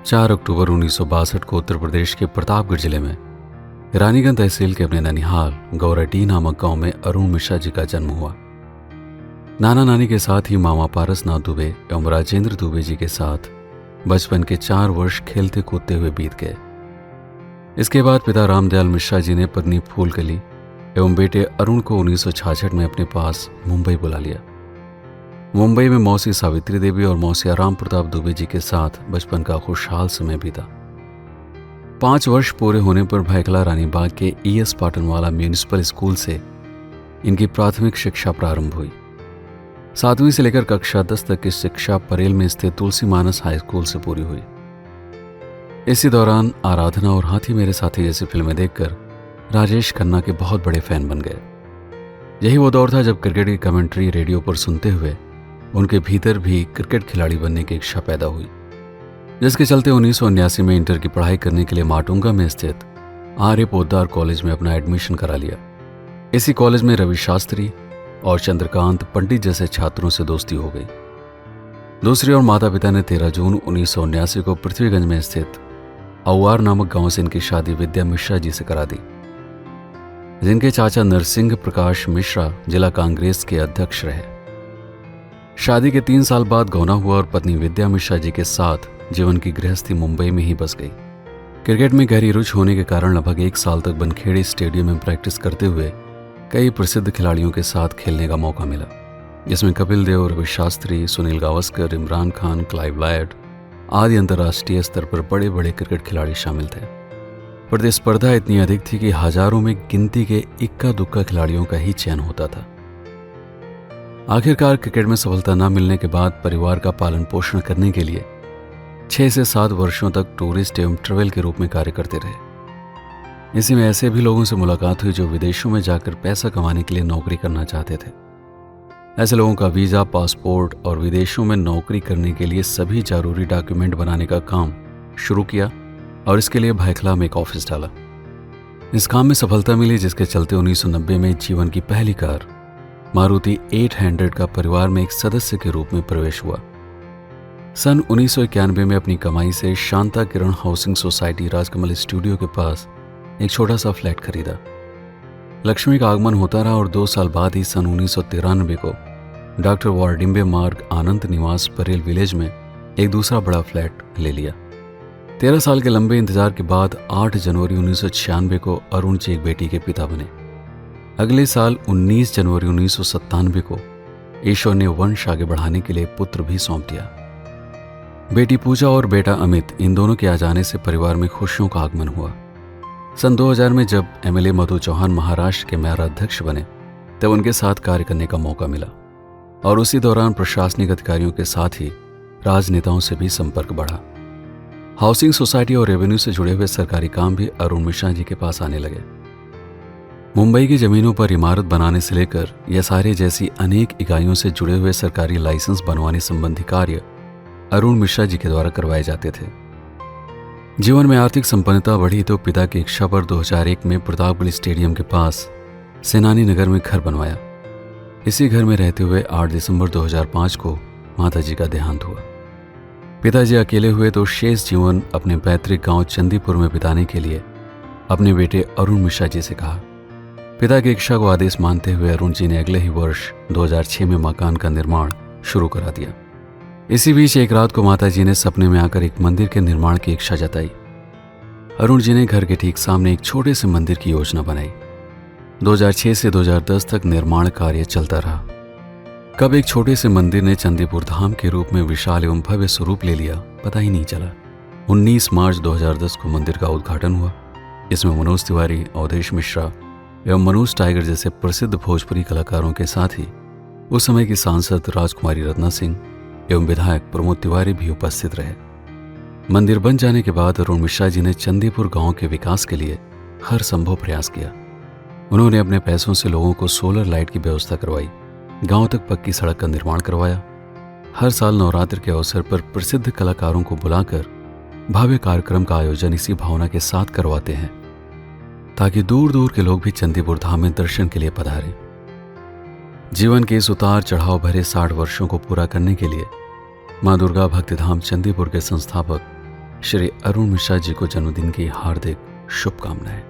4 अक्टूबर 1962 को उत्तर प्रदेश के प्रतापगढ़ जिले में रानीगंज तहसील के अपने ननिहाल गौराटी नामक गांव में अरुण मिश्रा जी का जन्म हुआ। नाना नानी के साथ ही मामा पारसनाथ दुबे एवं राजेंद्र दुबे जी के साथ बचपन के 4 वर्ष खेलते कूदते हुए बीत गए। इसके बाद पिता रामदयाल मिश्रा जी ने पत्नी फूलकली एवं बेटे अरुण को 1966 में अपने पास मुंबई बुला लिया। मुंबई में मौसी सावित्री देवी और मौसी राम प्रताप दुबे जी के साथ बचपन का खुशहाल समय बीता। 5 वर्ष पूरे होने पर भायखला रानीबाग के ES पाटनवाला म्यूनिसिपल स्कूल से इनकी प्राथमिक शिक्षा प्रारंभ हुई। 7वीं से लेकर कक्षा 10 तक की शिक्षा परेल में स्थित तुलसी मानस हाई स्कूल से पूरी हुई। इसी दौरान आराधना और हाथी मेरे साथी जैसी फिल्में देखकर राजेश खन्ना के बहुत बड़े फैन बन गए। यही वो दौर था जब क्रिकेट की कमेंट्री रेडियो पर सुनते हुए उनके भीतर भी क्रिकेट खिलाड़ी बनने की इच्छा पैदा हुई, जिसके चलते 1979 में इंटर की पढ़ाई करने के लिए माटुंगा में स्थित आर्य पोद्दार कॉलेज में अपना एडमिशन करा लिया। इसी कॉलेज में रवि शास्त्री और चंद्रकांत पंडित जैसे छात्रों से दोस्ती हो गई। दूसरी ओर माता पिता ने 13 जून 1979 को पृथ्वीगंज में स्थित औवार नामक गांव से इनकी शादी विद्या मिश्रा जी से करा दी, जिनके चाचा नरसिंह प्रकाश मिश्रा जिला कांग्रेस के अध्यक्ष रहे। शादी के 3 साल बाद गौना हुआ और पत्नी विद्या मिश्रा जी के साथ जीवन की गृहस्थी मुंबई में ही बस गई। क्रिकेट में गहरी रुचि होने के कारण लगभग 1 साल तक बनखेड़ी स्टेडियम में प्रैक्टिस करते हुए कई प्रसिद्ध खिलाड़ियों के साथ खेलने का मौका मिला, जिसमें कपिल देव, रवि शास्त्री, सुनील गावस्कर, इमरान खान, क्लाइव लायड आदि अंतर्राष्ट्रीय स्तर पर बड़े बड़े क्रिकेट खिलाड़ी शामिल थे। प्रतिस्पर्धा इतनी अधिक थी कि हजारों में गिनती के इक्का दुक्का खिलाड़ियों का ही चयन होता था। आखिरकार क्रिकेट में सफलता न मिलने के बाद परिवार का पालन पोषण करने के लिए 6 से 7 वर्षों तक टूरिस्ट एवं ट्रेवल के रूप में कार्य करते रहे। इसी में ऐसे भी लोगों से मुलाकात हुई जो विदेशों में जाकर पैसा कमाने के लिए नौकरी करना चाहते थे। ऐसे लोगों का वीज़ा, पासपोर्ट और विदेशों में नौकरी करने के लिए सभी जरूरी डॉक्यूमेंट बनाने का काम शुरू किया और इसके लिए भायखला में एक ऑफिस डाला। इस काम में सफलता मिली, जिसके चलते 1990 में जीवन की पहली कार मारुति 800 का परिवार में एक सदस्य के रूप में प्रवेश हुआ। सन 1991 में अपनी कमाई से शांता किरण हाउसिंग सोसाइटी राजकमल स्टूडियो के पास एक छोटा सा फ्लैट खरीदा। लक्ष्मी का आगमन होता रहा और 2 साल बाद ही सन 1993 को डॉक्टर वारडिम्बे मार्ग आनंद निवास परेल विलेज में एक दूसरा बड़ा फ्लैट ले लिया। 13 साल के लंबे इंतजार के बाद 8 जनवरी 1996 को अरुण जी एक बेटी के पिता बने। अगले साल 19 जनवरी 1997 को ईश्वर ने वंश आगे बढ़ाने के लिए पुत्र भी सौंप दिया। बेटी पूजा और बेटा अमित, इन दोनों के आ जाने से परिवार में खुशियों का आगमन हुआ। सन 2000 में जब MLA मधु चौहान महाराष्ट्र के मेयर अध्यक्ष बने, तब उनके साथ कार्य करने का मौका मिला और उसी दौरान प्रशासनिक अधिकारियों के साथ ही राजनेताओं से भी संपर्क बढ़ा। हाउसिंग सोसाइटी और रेवेन्यू से जुड़े हुए सरकारी काम भी अरुण मिश्रा जी के पास आने लगे। मुंबई की जमीनों पर इमारत बनाने से लेकर एसआरए जैसी अनेक इकाइयों से जुड़े हुए सरकारी लाइसेंस बनवाने संबंधी कार्य अरुण मिश्रा जी के द्वारा करवाए जाते थे। जीवन में आर्थिक संपन्नता बढ़ी तो पिता की इच्छा पर 2001 में प्रतापगढ़ स्टेडियम के पास सेनानी नगर में घर बनवाया। इसी घर में रहते हुए 8 दिसंबर 2005 को माताजी का देहांत हुआ। पिताजी अकेले हुए तो शेष जीवन अपने पैतृक गांव चंदीपुर में बिताने के लिए अपने बेटे अरुण मिश्रा जी से कहा। पिता की इच्छा को आदेश मानते हुए अरुण जी ने अगले ही वर्ष 2006 में मकान का निर्माण शुरू करा दिया। इसी बीच एक रात को माताजी ने सपने में आकर एक मंदिर के निर्माण की इच्छा जताई। अरुण जी ने घर के ठीक सामने एक छोटे से मंदिर की योजना बनाई। 2006 से 2010 तक निर्माण कार्य चलता रहा। कब एक छोटे से मंदिर ने चंदीपुर धाम के रूप में विशाल एवं भव्य स्वरूप ले लिया, पता ही नहीं चला। 19 मार्च 2010 को मंदिर का उद्घाटन हुआ। इसमें मनोज तिवारी, अवधेश मिश्रा एवं मनोज टाइगर जैसे प्रसिद्ध भोजपुरी कलाकारों के साथ ही उस समय की सांसद राजकुमारी रत्ना सिंह एवं विधायक प्रमोद तिवारी भी उपस्थित रहे। मंदिर बन जाने के बाद अरुण मिश्रा जी ने चंदीपुर गांव के विकास के लिए हर संभव प्रयास किया। उन्होंने अपने पैसों से लोगों को सोलर लाइट की व्यवस्था करवाई, गांव तक पक्की सड़क का निर्माण करवाया। हर साल नवरात्र के अवसर पर प्रसिद्ध कलाकारों को बुलाकर भव्य कार्यक्रम का आयोजन इसी भावना के साथ करवाते हैं ताकि दूर दूर के लोग भी चंदीपुर धाम में दर्शन के लिए पधारें। जीवन के इस उतार चढ़ाव भरे 60 वर्षों को पूरा करने के लिए मां दुर्गा भक्तिधाम चंदीपुर के संस्थापक श्री अरुण मिश्रा जी को जन्मदिन की हार्दिक शुभकामनाएं।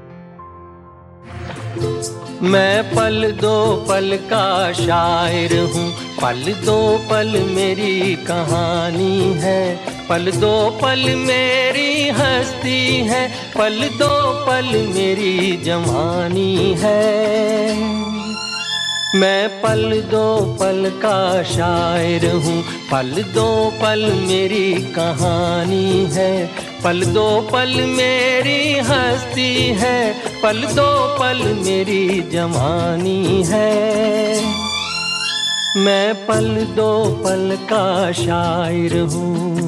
मैं पल दो पल का शायर हूँ, पल दो पल मेरी कहानी है, पल दो पल मेरी हस्ती है, पल दो पल मेरी जवानी है। मैं पल दो पल का शायर हूँ, पल दो पल मेरी कहानी है, पल दो पल मेरी हस्ती है, पल दो पल मेरी जवानी है। मैं पल दो पल का शायर हूँ।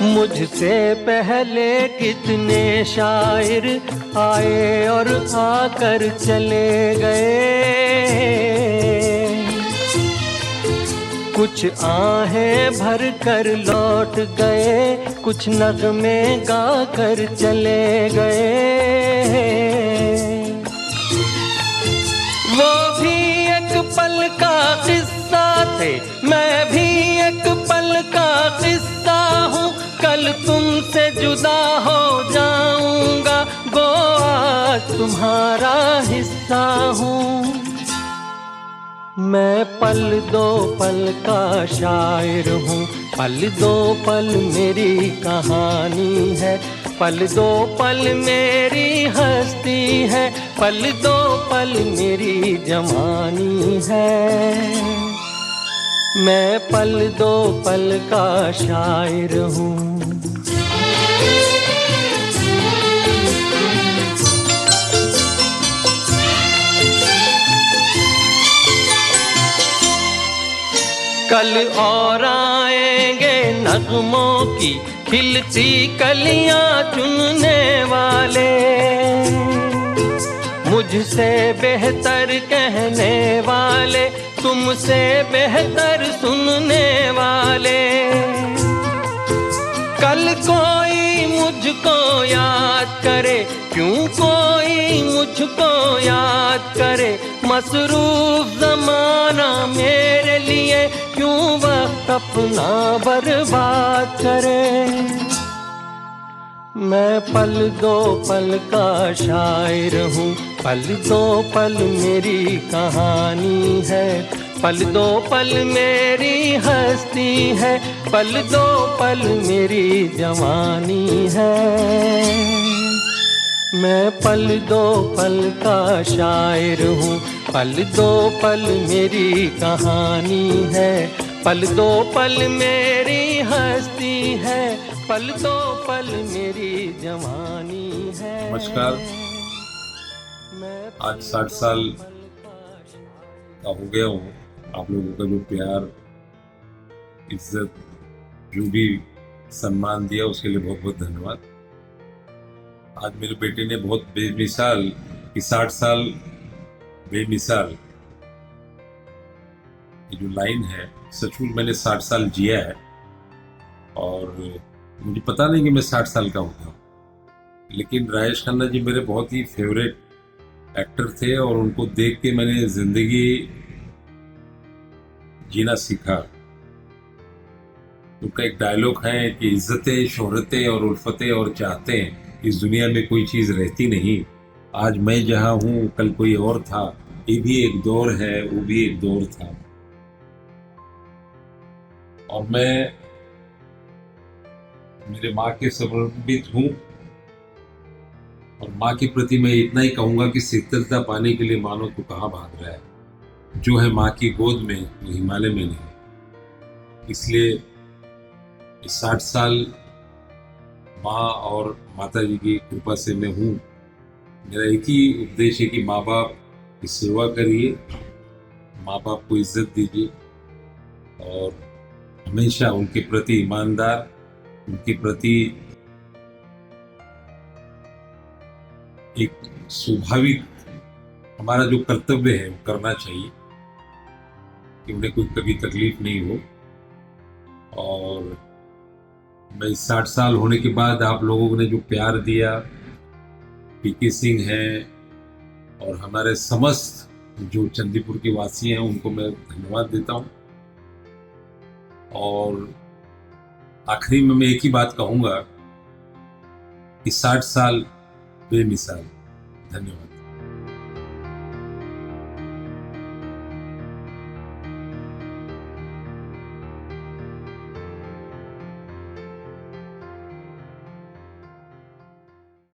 मुझसे पहले कितने शायर आए और आकर चले गए, कुछ आहें भर कर लौट गए, कुछ नगमे गा कर चले गए। वो भी एक पल का किस्सा थे, मैं भी एक पल का किस्सा हूँ, कल तुमसे जुदा हो जाऊंगा, गो आज तुम्हारा हिस्सा हूँ। मैं पल दो पल का शायर हूँ, पल दो पल मेरी कहानी है, पल दो पल मेरी हस्ती है, पल दो पल मेरी जवानी है। मैं पल दो पल का शायर हूँ। कल और आएंगे नगमों की खिलती कलियां चुनने वाले, मुझसे बेहतर कहने वाले, तुमसे बेहतर सुनने वाले। कल कोई मुझको याद करे, क्यों कोई मुझको याद करे, मसरूफ ज़माना मेरे लिए क्यों वक्त अपना बर्बाद करे। मैं पल दो पल का शायर हूँ, पल दो पल मेरी कहानी है, पल दो पल मेरी हस्ती है, पल दो पल मेरी जवानी है। मैं पल दो पल का शायर हूँ, पल दो पल मेरी कहानी है, पल दो पल मेरी हस्ती है, पल दो पल मेरी जवानी है। नमस्कार। आज 60 साल का हो गया हूँ। आप लोगों का जो प्यार, इज्जत, जो भी सम्मान दिया उसके लिए बहुत बहुत धन्यवाद। आज मेरे बेटे ने बहुत बेमिसाल कि 60 साल बेमिसाल, ये जो लाइन है, सचमुच मैंने 60 साल जिया है और मुझे पता नहीं कि मैं 60 साल का होता हूँ, लेकिन राजेश खन्ना जी मेरे बहुत ही फेवरेट एक्टर थे और उनको देख के मैंने जिंदगी जीना सीखा। उनका एक डायलॉग है कि इज्जतें, शोहरतें और उल्फतें और चाहतें इस दुनिया में कोई चीज रहती नहीं। आज मैं जहां हूं कल कोई और था, ये भी एक दौर है, वो भी एक दौर था। और मैं मेरे माँ के समर्पित हूं और माँ के प्रति मैं इतना ही कहूंगा कि शीतलता पाने के लिए मानो तो कहाँ भाग रहा है, जो है माँ की गोद में, वो हिमालय में नहीं। इसलिए 60 साल माँ और माता जी की कृपा से मैं हूँ। मेरा एक ही उपदेश है कि माँ बाप की सेवा करिए, माँ बाप को इज्जत दीजिए और हमेशा उनके प्रति ईमानदार, उनके प्रति एक स्वाभाविक हमारा जो कर्तव्य है वो करना चाहिए कि उन्हें कोई कभी तकलीफ नहीं हो। और मैं 60 साल होने के बाद आप लोगों ने जो प्यार दिया, पीके सिंह है, और हमारे समस्त जो चंदीपुर के वासी हैं उनको मैं धन्यवाद देता हूँ। और आखिरी में मैं एक ही बात कहूँगा कि 60 साल बेमिसाल। धन्यवाद।